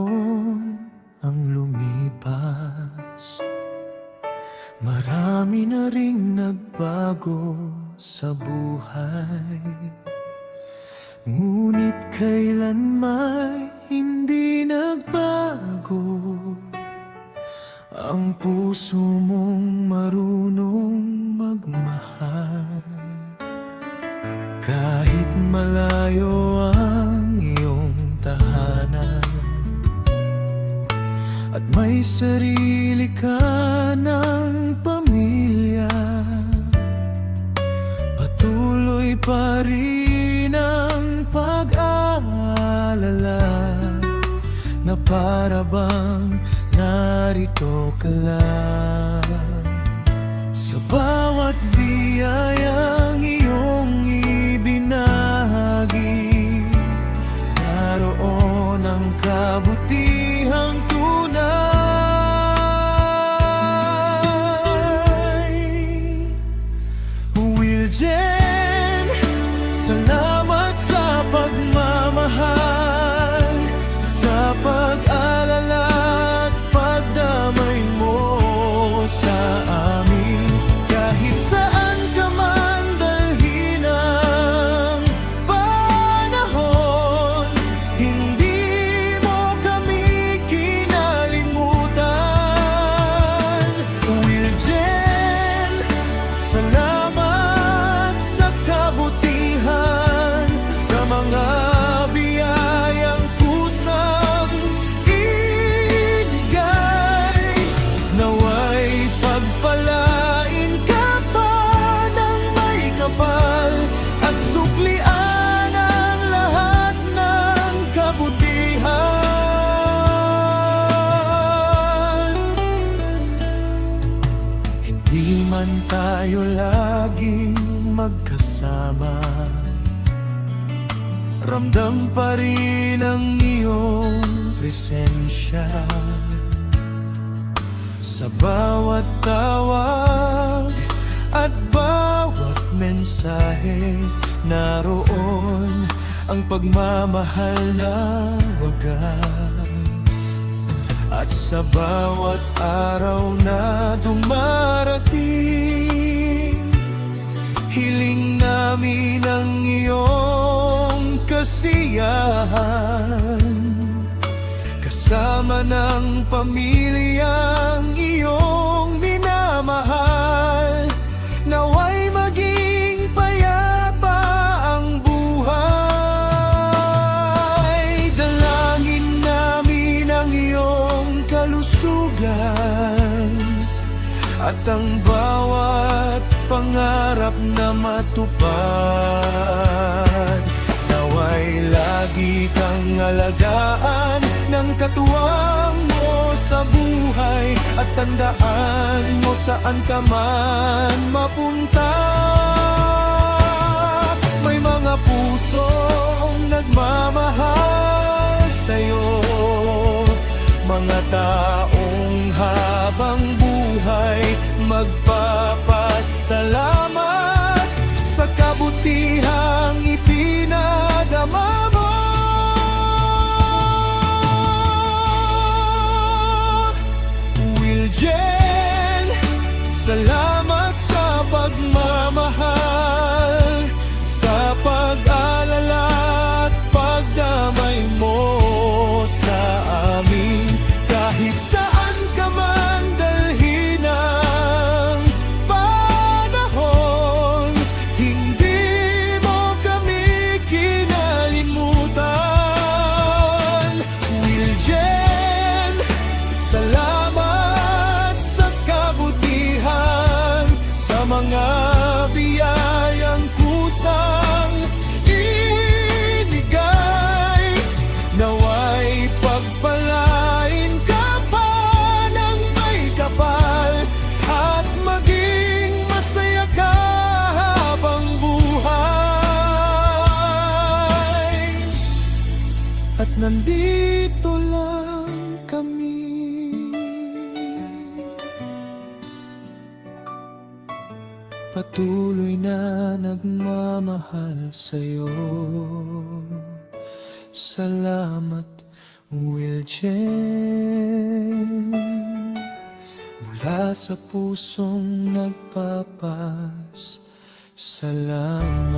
taon ang lumipas, marami na ring nagbago sa buhay. Ngunit kailanman hindi nagbago ang puso mong marunong magmahal. Kahit malayo ang iyong tahanan at may sarili ka ng pamilya, patuloy pa rin ang pag-aalala na para bang narito ka lang. Sa bawat biyayang iyong ibinahagi, naroon ang kabutihang tunay. Wiljen, salamat sa pagmamahal, sa pag-alala at pagdamay mo sa amin. Kahit saan ka man dalhin ang panahon, hindi mo kami kinalimutan. Wiljen, salamat sa kabutihan, sa mga biyayang kusang ibigay. Naway pagpalain ka pa ng may kapal at suklian ang lahat ng kabutihan. Hindi man tayo laging magkasama, ramdam pa rin ang iyong presensya. Sa bawat tawag at bawat mensahe, naroon ang pagmamahal na wagas. At sa bawat araw na dumarating, hiling namin ang iyong kasiyahan, kasama ng pamilyang iyong minamahal. Naway maging payapa ang buhay. Dalangin namin ang iyong kalusugan at ang bawat pangarap na matupad. Naway lagi kang alagaan ng katuwang mo sa buhay, at tandaan mo saan ka man mapunta. May mga pusong nagmamahal sa'yo, mga taong habang buhay magpapasalamat sa kabutihang ipinadama mo. Wiljen, salamat sa pagmamahal, sa pag-alala at pagdamay mo sa amin. Kahit saan ka man dalhin ang panahon, hindi mo kami kinalimutan. Wiljen, salamat sa kabutihan, sa mga biyayang kusang ibigay. Naway pagpalain ka pa ng may kapal at maging masaya ka habang buhay. At nandito lang kami, patuloy na nagmamahal sa'yo. Salamat, Wiljen, mula sa pusong nagpapas salamat.